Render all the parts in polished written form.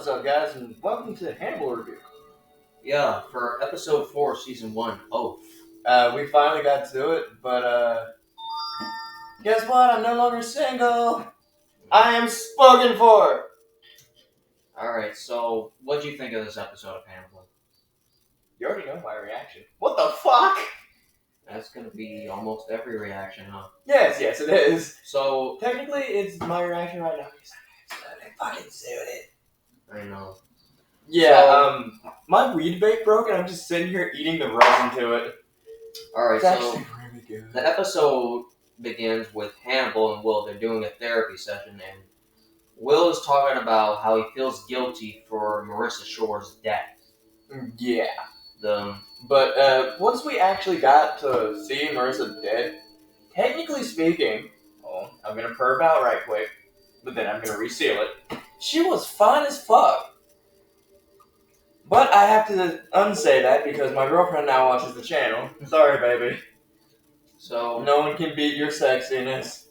What's up, guys, and welcome to Hannibal Review. Yeah, for episode 4, season 1, Oeuf. We finally got to it, but guess what? I'm no longer single. I am spoken for. Alright, so what do you think of this episode of Hannibal? You already know my reaction. What the fuck? That's gonna be almost every reaction, huh? Yes, it is. So, Technically, it's my reaction right now. I fucking sued it. I know. Yeah, my weed vape broke, and I'm just sitting here eating the resin to it. Alright, It's actually really good. The episode begins with Hannibal and Will. They're doing a therapy session, and Will is talking about how he feels guilty for Marissa Shore's death. Yeah. But once we actually got to see Marissa dead, technically speaking, I'm gonna perv out right quick, but then I'm gonna reseal it. She was fine as fuck. But I have to unsay that because my girlfriend now watches the channel. Sorry, baby. So No one can beat your sexiness.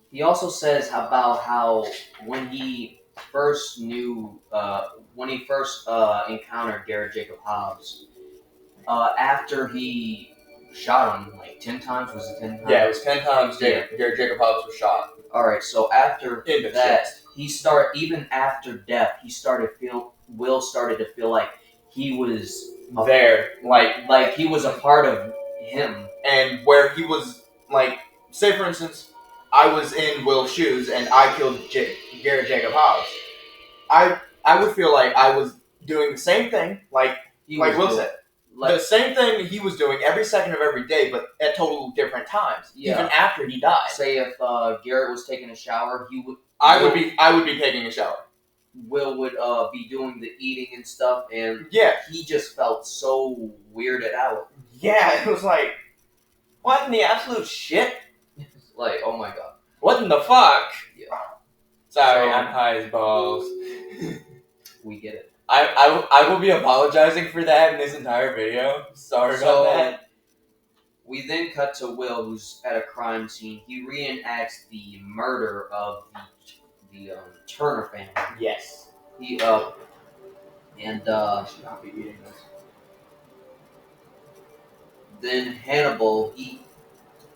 he also says about how when he first encountered Garrett Jacob Hobbs, after he shot him like 10 times, was it 10 times? Yeah, it was 10 times Garrett Jacob Hobbs was shot. Alright, so after In the that, chest. even after death, Will started to feel like he was There, like he was a part of him. And where he was, like, say for instance, I was in Will's shoes and I killed Garrett Jacob Hobbs. I would feel like I was doing the same thing, like Will said. The same thing he was doing every second of every day, but at total different times, even after he died. Say if Garrett was taking a shower, I would be taking a shower. Will would be doing the eating and stuff, and he just felt so weirded out. Yeah, it was like, what in the absolute shit? Like, oh my god. What in the fuck? Yeah. Sorry, I'm high as balls. We get it. I will be apologizing for that in this entire video. Sorry about that. We then cut to Will, who's at a crime scene. He reenacts the murder of the Turner family. Yes. He and I should not be eating this. Then Hannibal,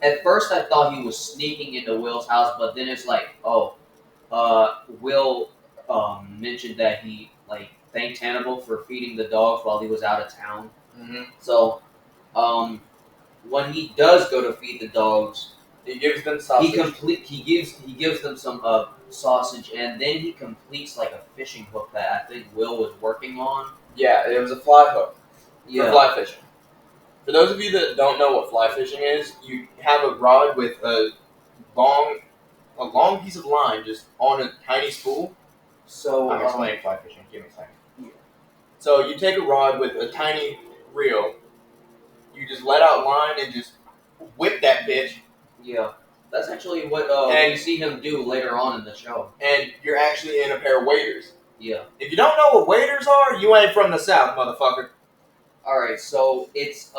at first I thought he was sneaking into Will's house, but then it's like, Will mentioned that he thanked Hannibal for feeding the dogs while he was out of town. Mm-hmm. So, when he does go to feed the dogs, he gives them sausage. He gives them some sausage, and then he completes like a fishing hook that I think Will was working on. Yeah, it was a fly hook for fly fishing. For those of you that don't know what fly fishing is, you have a rod with a long piece of line just on a tiny spool. So I'm explaining fly fishing. Give me a second. Yeah. So you take a rod with a tiny reel. You just let out line and just whip that bitch. Yeah, that's actually what you see him do later on in the show. And you're actually in a pair of waders. Yeah. If you don't know what waders are, you ain't from the South, motherfucker. Alright, so it's,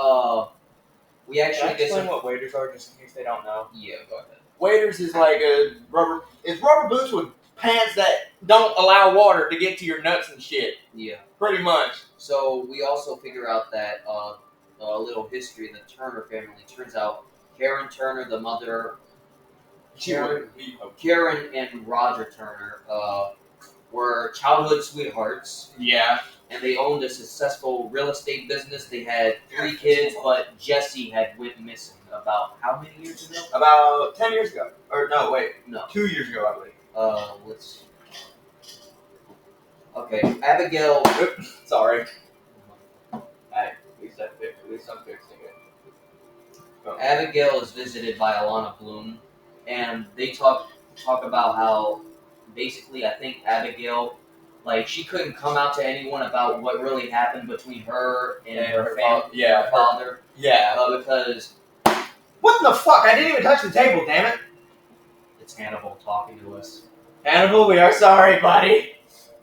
we actually Can I explain what waders are, just in case they don't know? Yeah, go ahead. Waders is like it's rubber boots with pants that don't allow water to get to your nuts and shit. Yeah. Pretty much. So we also figure out that, a little history of the Turner family. Turns out Karen Turner, the mother, Karen and Roger Turner, were childhood sweethearts. Yeah. And they owned a successful real estate business. They had 3 kids, but Jesse had went missing about how many years ago? About 10 years ago. Or no, wait. No. 2 years ago, I believe. Let's see. Okay, Abigail. Sorry. At least I'm fixing it. Oh. Abigail is visited by Alana Bloom, and they talk about how basically I think Abigail, she couldn't come out to anyone about what really happened between her and her family, her father. Yeah. Because what the fuck? I didn't even touch the table, damn it. It's Hannibal talking to us. Hannibal, we are sorry, buddy.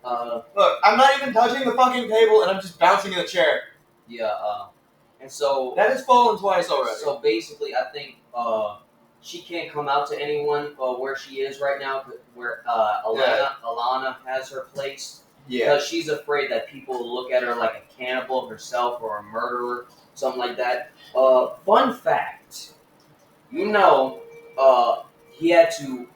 Look, I'm not even touching the fucking table, and I'm just bouncing in the chair. Yeah. And so that has fallen twice already. So basically, I think she can't come out to anyone where she is right now, where Alana has her place. Yeah. Because she's afraid that people will look at her like a cannibal herself or a murderer, something like that. Fun fact, you know, he had to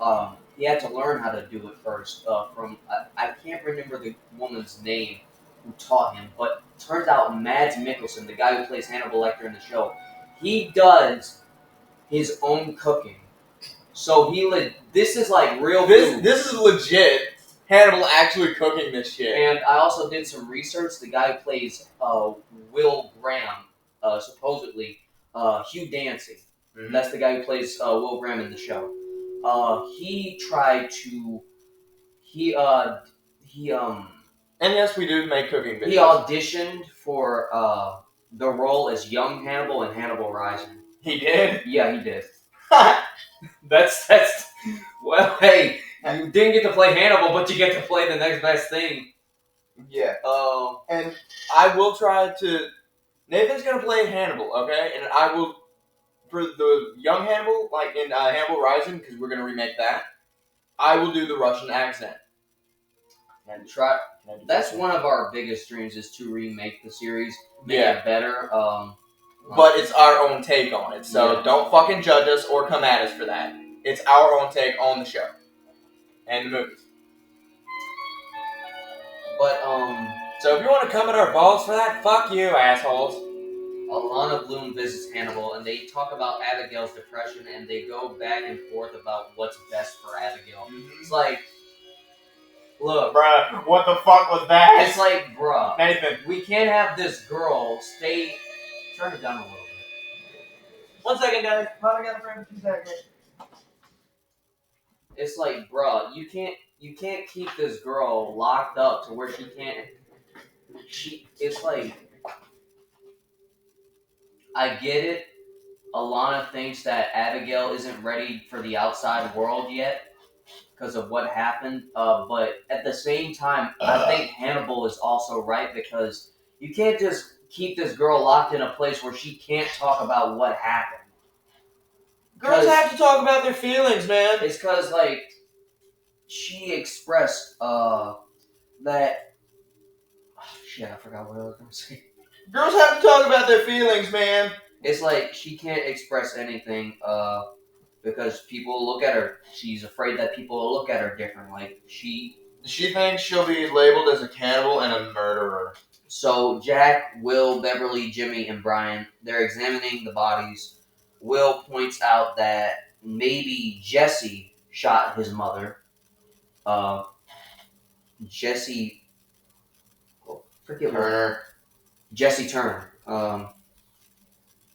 learn how to do it first. From I can't remember the woman's name who taught him, but turns out Mads Mikkelsen, the guy who plays Hannibal Lecter in the show, he does his own cooking. So this is like real food. This is legit. Hannibal actually cooking this shit. And I also did some research. The guy who plays Will Graham, supposedly Hugh Dancy. Mm-hmm. That's the guy who plays Will Graham in the show. He tried to And yes, we do make cooking videos. he auditioned for the role as young Hannibal in Hannibal Rising. He did? Yeah, he did. That's well, hey, you didn't get to play Hannibal, but you get to play the next best thing. Yeah. And I will try to. Nathan's gonna play Hannibal, okay? And I will, for the young Hannibal, like in Hannibal Rising, because we're gonna remake that. I will do the Russian accent. And try. That's one of our biggest dreams is to remake the series, make it better. But it's our own take on it, so don't fucking judge us or come at us for that. It's our own take on the show and the movies. But so if you want to come at our balls for that, fuck you, assholes. Alana Bloom visits Hannibal, and they talk about Abigail's depression, and they go back and forth about what's best for Abigail. Mm-hmm. It's like, look, bruh, what the fuck was that? It's like, bruh, Nathan, we can't have this girl stay. Turn it down a little bit. 1 second, guys. Probably got a friend for 2 seconds. It's like, bruh, you can't keep this girl locked up to where she can't. It's like, I get it. Alana thinks that Abigail isn't ready for the outside world yet because of what happened. But at the same time, I think Hannibal is also right because you can't just keep this girl locked in a place where she can't talk about what happened. Girls have to talk about their feelings, man. It's because, like, she expressed that... Oh, shit, I forgot what I was going to say. Girls have to talk about their feelings, man. It's like she can't express anything because people look at her. She's afraid that people will look at her different. Like, she thinks she'll be labeled as a cannibal and a murderer. So Jack, Will, Beverly, Jimmy, and Brian, they're examining the bodies. Will points out that maybe Jesse shot his mother. Jesse... Oh, forget Turner. Jesse Turner.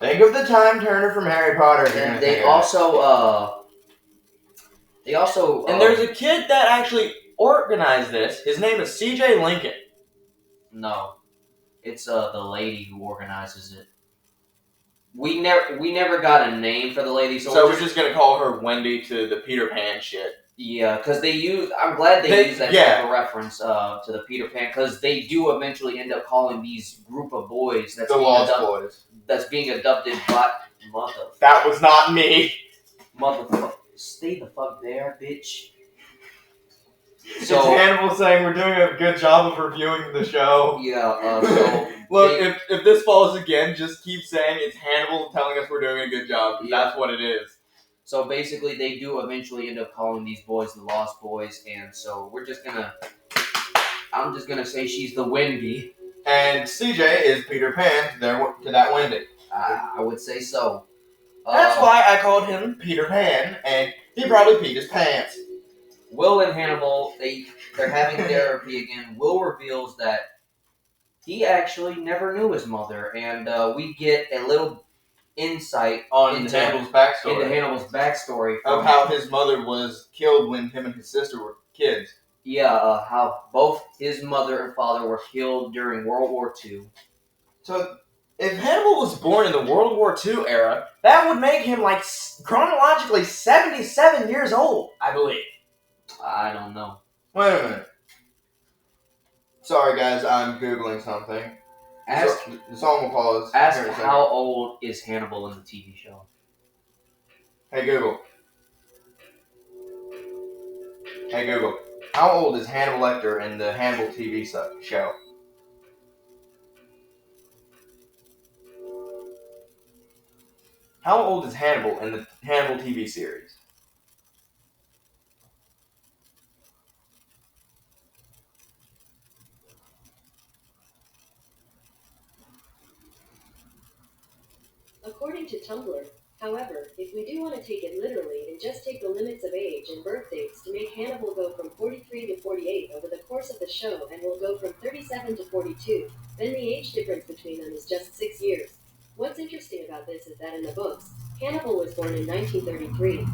Think of the time Turner from Harry Potter. And they also... And there's a kid that actually organized this. His name is C.J. Lincoln. No. It's the lady who organizes it. We never got a name for the lady, so we're just gonna call her Wendy to the Peter Pan shit. Yeah, because I'm glad they use that type of reference to the Peter Pan, because they do eventually end up calling these group of boys the Lost Boys that's being adopted by mother. That was not me. Motherfucker, stay the fuck there, bitch. So it's Hannibal saying we're doing a good job of reviewing the show. Yeah. So look, if this falls again, just keep saying it's Hannibal telling us we're doing a good job. Yeah. That's what it is. So basically, they do eventually end up calling these boys the Lost Boys, and so I'm just gonna say she's the Wendy, and CJ is Peter Pan to that Wendy. I would say so. That's why I called him Peter Pan, and he probably peed his pants. Will and Hannibal, they're having therapy again. Will reveals that he actually never knew his mother, and we get a little insight into Hannibal's backstory of how his mother was killed when him and his sister were kids. Yeah, how both his mother and father were killed during World War II. So, if Hannibal was born in the World War II era, that would make him, like, chronologically 77 years old, I believe. I don't know. Wait a minute. Sorry, guys, I'm Googling something. The song will pause. Ask how old is Hannibal in the TV show? Hey Google. Hey Google. How old is Hannibal Lecter in the Hannibal TV show? How old is Hannibal in the Hannibal TV series? According to Tumblr, however, if we do want to take it literally and just take the limits of age and birth dates to make Hannibal go from 43 to 48 over the course of the show and will go from 37 to 42, then the age difference between them is just 6 years. What's interesting about this is that in the books, Hannibal was born in 1933.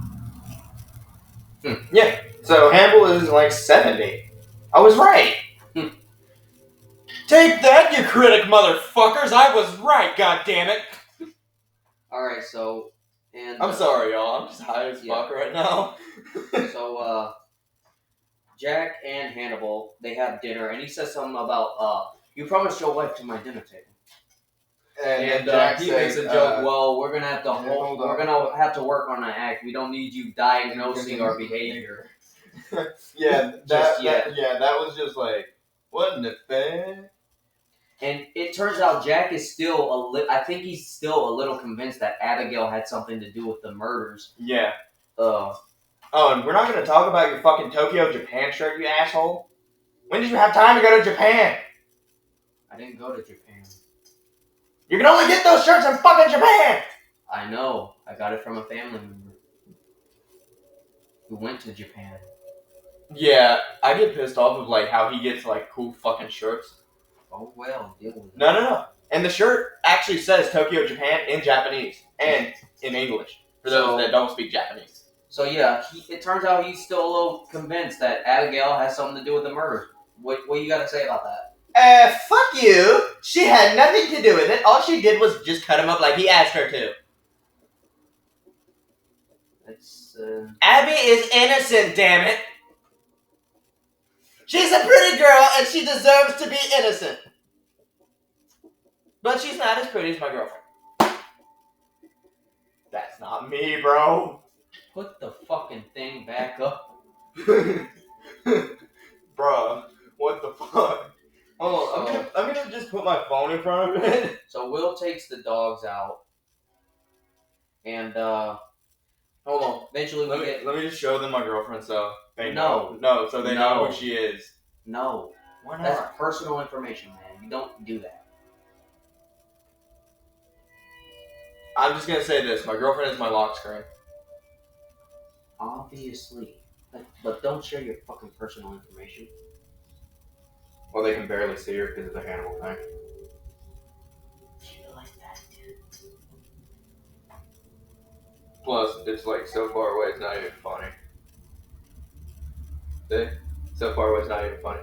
Yeah, so Hannibal is like 70. I was right. Take that, you critic motherfuckers! I was right, goddammit! Alright, so... and I'm sorry, y'all. I'm just high as fuck right now. So, Jack and Hannibal, they have dinner, and he says something about, you promised your wife to my dinner table. And Jack he says, makes a joke. Well, we're gonna have to hold on. we're gonna have to work on an act. We don't need you diagnosing our behavior. that was just like, wasn't it fair? And it turns out Jack is still I think he's still a little convinced that Abigail had something to do with the murders. Yeah. Oh, and we're not gonna talk about your fucking Tokyo, Japan shirt, you asshole. When did you have time to go to Japan? I didn't go to Japan. You can only get those shirts in fucking Japan! I know. I got it from a family member who went to Japan. Yeah, I get pissed off of like how he gets like cool fucking shirts. Oh well, deal with it. No. And the shirt actually says Tokyo, Japan in Japanese and in English for those that don't speak Japanese. So yeah, it turns out he's still a little convinced that Abigail has something to do with the murder. What you got to say about that? Fuck you. She had nothing to do with it. All she did was just cut him up like he asked her to. Abby is innocent, damn it. She's a pretty girl and she deserves to be innocent. But she's not as pretty as my girlfriend. That's not me, bro. Put the fucking thing back up. Bruh, what the fuck? Hold on, I'm gonna just put my phone in front of it. So Will takes the dogs out. And, hold on. Eventually let me just show them my girlfriend so they know. No, so they know who she is. No. Why not? That's personal information, man. You don't do that. I'm just gonna say this. My girlfriend is my lock screen. Obviously. But don't share your fucking personal information. Well, they can barely see her because of the Hannibal thing. You like that, dude? Plus, it's like so far away, it's not even funny. See? So far away, it's not even funny.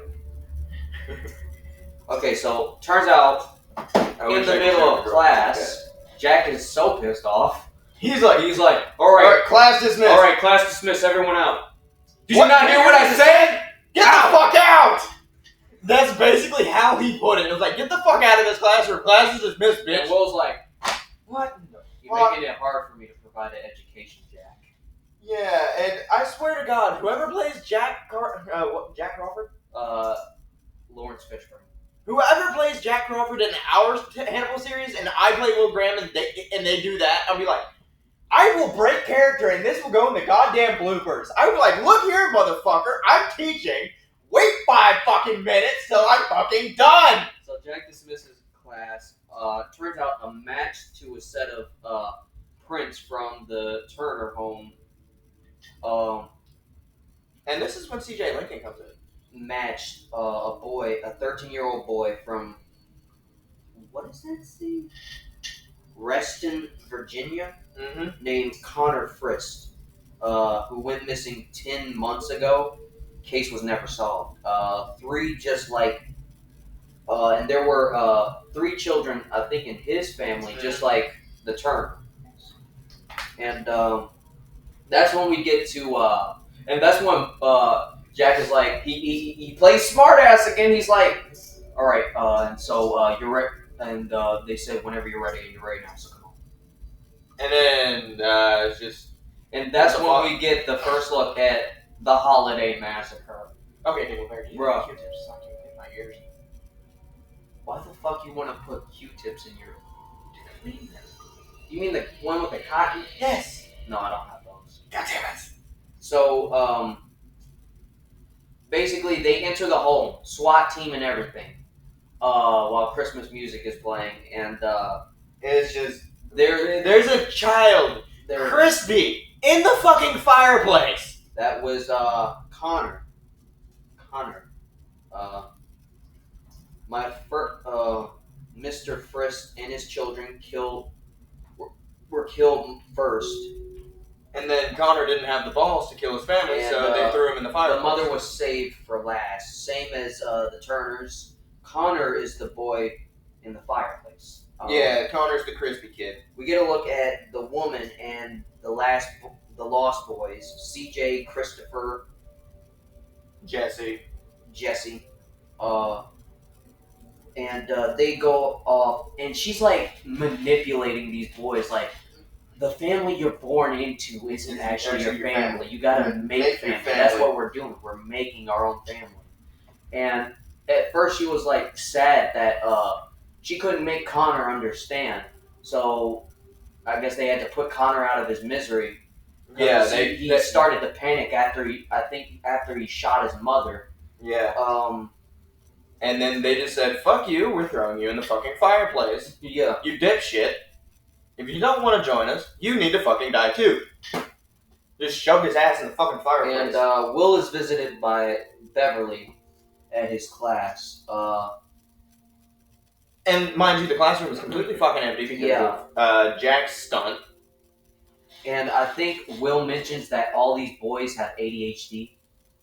Okay, so turns out in the middle of class, Jack is so pissed off. He's like, all right, class dismissed. All right, class dismissed. Everyone out. Did you not hear what I said? Get the fuck out! That's basically how he put it. It was like, get the fuck out of this classroom. Class is dismissed, bitch. And Will's like, what? You're making it hard for me to provide an education, Jack. Yeah, and I swear to God, whoever plays Jack Crawford? Lawrence Fishburne. Whoever plays Jack Crawford in our Hannibal series, and I play Will Graham, and they do that, I'll be like, I will break character, and this will go in the goddamn bloopers. I will be like, look here, motherfucker, I'm teaching. Wait 5 fucking minutes till I'm fucking done. So Jack dismisses class. Turns out a match to a set of prints from the Turner home. And this is when CJ Lincoln comes in. Matched a 13-year-old boy from, what is that city? Reston, Virginia, named Connor Frist, who went missing 10 months ago. Case was never solved. And there were 3 children, I think, in his family, just like the Turner. And that's when we get to, and that's when Jack is like, he plays smartass again. He's like, all right, and so you're right. And they said, whenever you're ready, and you're ready now, so come on. And then it's just. And that's What when the we get the first look at the holiday massacre. Okay, Dingleberry, you Bruh. have Q-tips so I can clean my ears. Why the fuck you want to put Q-tips in your... To clean them? You mean the one with the cotton? Yes! No, I don't have those. God damn it! So, basically they enter the home, SWAT team and everything, while Christmas music is playing, and It's just... there's There's a child, crispy, in the fucking fireplace! that was Connor. My first, Mr. Frisk and his children were killed first. And then Connor didn't have the balls to kill his family, And, so they threw him in the fireplace. The mother was saved for last, same as the Turners. Connor is the boy in the fireplace. Yeah, Connor's the crispy kid. We get a look at the woman and the Lost Boys, CJ, Christopher, Jesse. and they go off, and she's like manipulating these boys, like, the family you're born into isn't actually your family. You gotta make family. That's what we're doing. We're making our own family. And at first she was like sad that she couldn't make Connor understand. So I guess they had to put Connor out of his misery. Yeah, he started to panic after he shot his mother. Yeah. And then they just said, "Fuck you, we're throwing you in the fucking fireplace. Yeah. You dipshit. If you don't want to join us, you need to fucking die too." Just shoved his ass in the fucking fireplace. And Will is visited by Beverly at his class. And mind you, the classroom was completely fucking empty because of Jack's stunt. And I think Will mentions that all these boys have ADHD.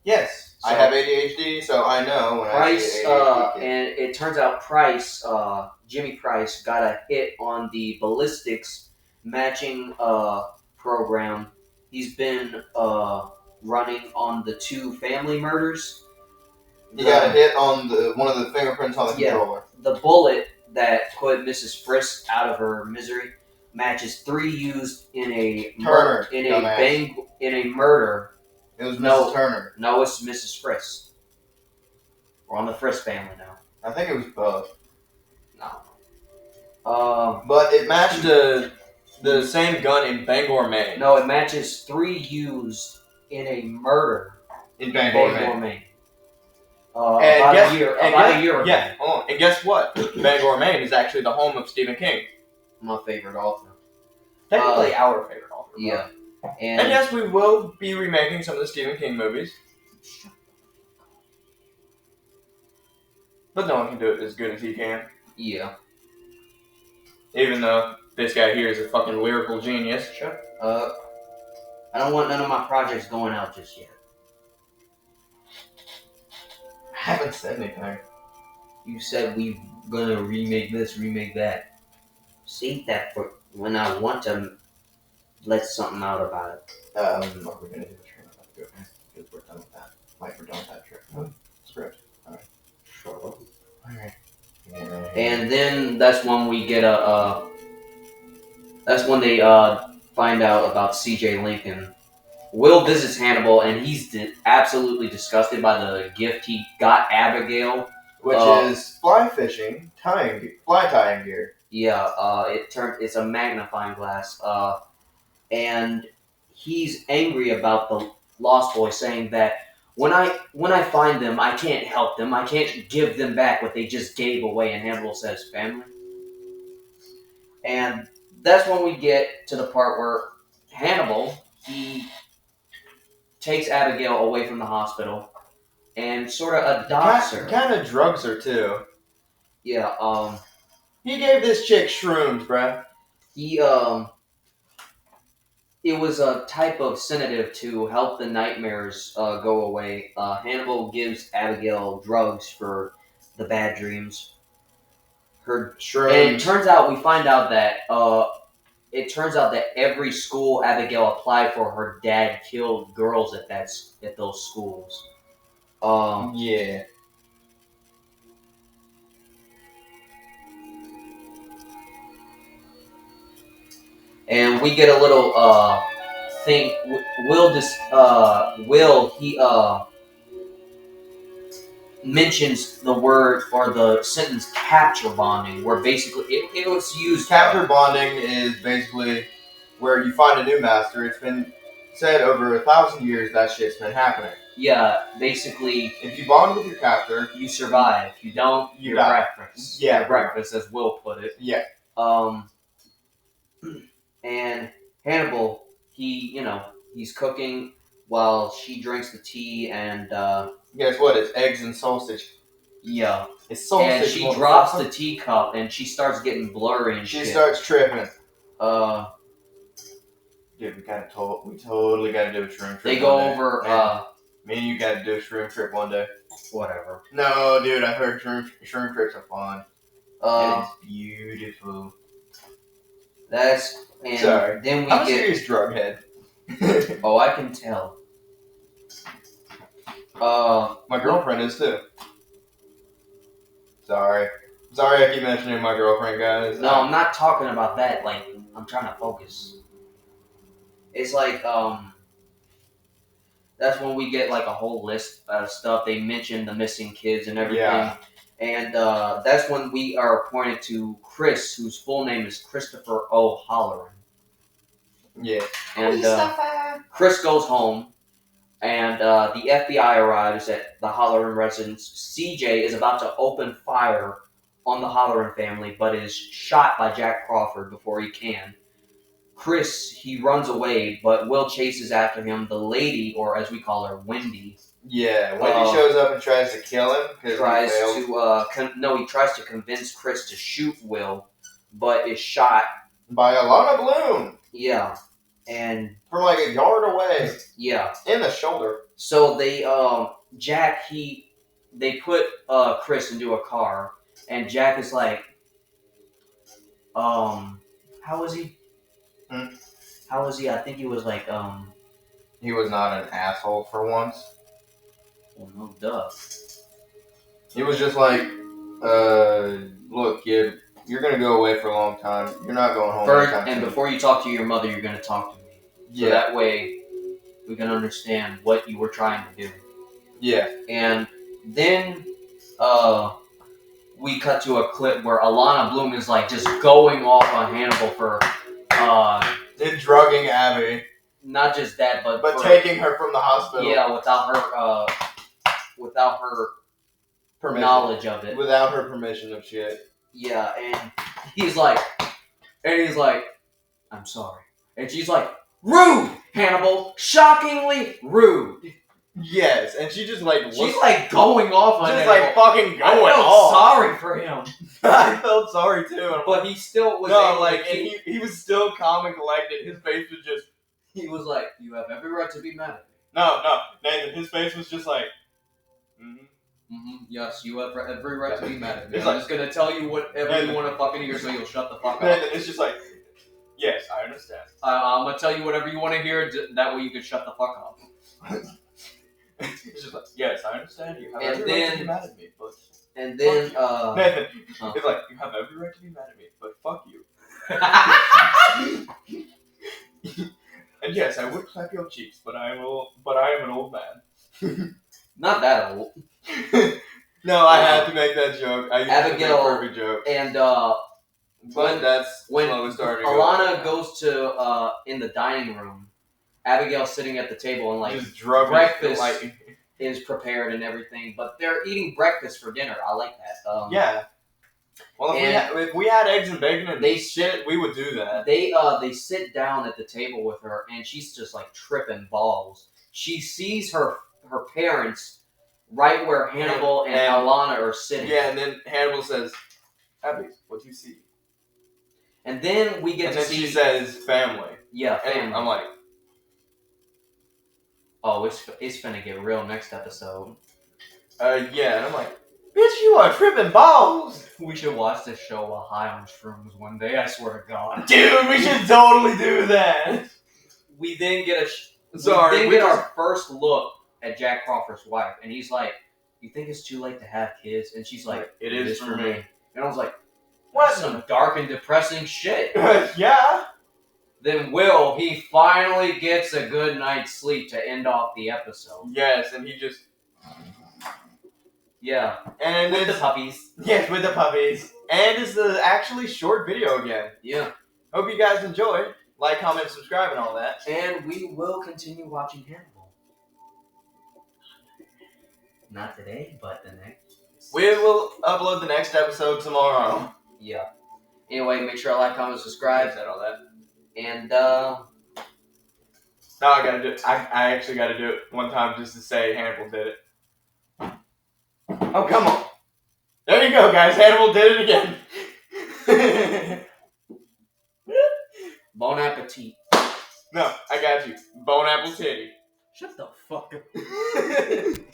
Yes, I have ADHD, so I know when Price, I see ADHD kid. and it turns out Price, Jimmy Price, got a hit on the ballistics matching program. He's been running on the 2 family murders. He got a hit on one of the fingerprints on the controller. The bullet that put Mrs. Frisk out of her misery matches 3 used in a Turner, in a murder. It was Mrs. Turner. No, it's Mrs. Frisk. We're on the Frisk family now. I think it was both. No. But it matched the same gun in Bangor, Maine. No, it matches 3 used in a murder in Bangor, Maine. About a year ago. Yeah, hold on. And guess what? Bangor, Maine is actually the home of Stephen King. My favorite author. Technically our favorite author. Yeah. And yes, we will be remaking some of the Stephen King movies. But no one can do it as good as he can. Yeah. Even though this guy here is a fucking lyrical genius. Sure. I don't want none of my projects going out just yet. I haven't said anything. You said we gonna remake this, remake that. Save that for when I want to let something out about it. Are we gonna do a trailer about the goat? Because we're done with that. Like, we're done with that trip. Script. Alright. Sure. Alright. And then that's when we get that's when they find out about CJ Lincoln. Will visits Hannibal, and he's absolutely disgusted by the gift he got Abigail. Which is fly tying gear. Yeah, it's a magnifying glass. And he's angry about the Lost Boys, saying that when I find them, I can't help them. I can't give them back what they just gave away. And Hannibal says, "Family." And that's when we get to the part where Hannibal, he takes Abigail away from the hospital and sort of adopts her. Kind of drugs her too. Yeah. He gave this chick shrooms, bruh. It was a type of sedative to help the nightmares go away. Hannibal gives Abigail drugs for the bad dreams. Her shrooms. And we find out that every school Abigail applied for, her dad killed girls at those schools. Yeah. And we get a little think Will he mentions the word or the sentence capture bonding, where basically it was used. Capture bonding is basically where you find a new master. It's been said over 1,000 years that shit's been happening. Yeah, basically, if you bond with your captor, you survive. If you don't, you're die. breakfast. Yeah, you're breakfast, as Will put it. Yeah. And Hannibal, he's cooking while she drinks the tea, and guess what? It's eggs and sausage. Yeah. It's sausage. And she drops the teacup, and she starts getting blurry and she shit. starts tripping. Dude, we totally gotta do a shroom trip. They go over. Me and you gotta do a shroom trip one day. Whatever. No, dude, I've heard shroom trips are fun. It's beautiful. Sorry. Then I'm a serious drug head. Oh, I can tell. My girlfriend is too. Sorry, I keep mentioning my girlfriend, guys. No, I'm not talking about that. Like, I'm trying to focus. It's like, that's when we get like a whole list of stuff. They mention the missing kids and everything. Yeah. And that's when we are pointed to Chris, whose full name is Christopher O'Halloran. Yeah. And Chris goes home, and the FBI arrives at the Halloran residence. CJ is about to open fire on the Halloran family, but is shot by Jack Crawford before he can. Chris, he runs away, but Will chases after him. The lady, or as we call her, Wendy. Yeah, Wendy shows up and tries to kill him. He tries to convince Chris to shoot Will, but is shot by Alana Bloom. Yeah, and from like a yard away. Yeah, in the shoulder. So they, they put Chris into a car, and Jack is like, how was he? How was he? I think he was like, he was not an asshole for once. Well, no, duh. He was just like, look, kid, you're gonna go away for a long time. You're not going home. First, and before you talk to your mother, you're gonna talk to me. So that way, we can understand what you were trying to do. Yeah. And then, we cut to a clip where Alana Bloom is like just going off on Hannibal for, and drugging Abby. Not just that, but taking her from the hospital. Yeah, without her permission. Knowledge of it. Without her permission of shit. Yeah, and he's like, I'm sorry. And she's like, rude, Hannibal, shockingly rude. Yes, and she just like... She's like going off on him. Just like fucking going off. I felt sorry for him. I felt sorry too. But he still was and he was still calm and collected. His face was just... He was like, you have every right to be mad at me. No, Nathan, his face was just like... Yes, you have every right to be mad at me. I'm just going to tell you whatever you want to fucking hear so you'll shut the fuck up. Nathan, it's just like... Yes, I understand. I'm going to tell you whatever you want to hear, that way you can shut the fuck up. It's just like, yes, I understand you have every right to be mad at me, but... And then, Nathan, it's like, you have every right to be mad at me, but fuck you. And yes, I would clap your cheeks, but I am an old man. Not that old. No, I had to make that joke. I used Abigail, to make perfect jokes. And, when Alana goes to, in the dining room, Abigail's sitting at the table and like breakfast is prepared and everything, but they're eating breakfast for dinner. I like that. Yeah. Well, if we had eggs and bacon and shit, we would do that. They sit down at the table with her, and she's just like tripping balls. She sees her parents right where Hannibal and Alana are sitting. Yeah, and then Hannibal says, "Abby, what do you see?" And then we get to see. She says, "Family." Yeah, family. And I'm like, oh, it's finna get real next episode. Yeah, and I'm like, bitch, you are tripping balls. We should watch this show while high on shrooms one day, I swear to God. Dude, we should totally do that. We then get our first look at Jack Crawford's wife, and he's like, you think it's too late to have kids? And she's like, it is for me. And I was like, what? Some dark and depressing shit. Yeah. then Will, he finally gets a good night's sleep to end off the episode. Yes, and he just... Yeah. And With the it's... puppies. Yes, with the puppies. And it's the actually short video again. Yeah. Hope you guys enjoy. Like, comment, subscribe, and all that. And we will continue watching Hannibal. Not today, but the next. We will upload the next episode tomorrow. Yeah. Anyway, make sure to like, comment, subscribe. I said all that. And, No, I gotta do it. I actually gotta do it one time just to say Hannibal did it. Oh, come on. There you go, guys. Hannibal did it again. bon appetit. No, I got you. Bone apple titty. Shut the fuck up.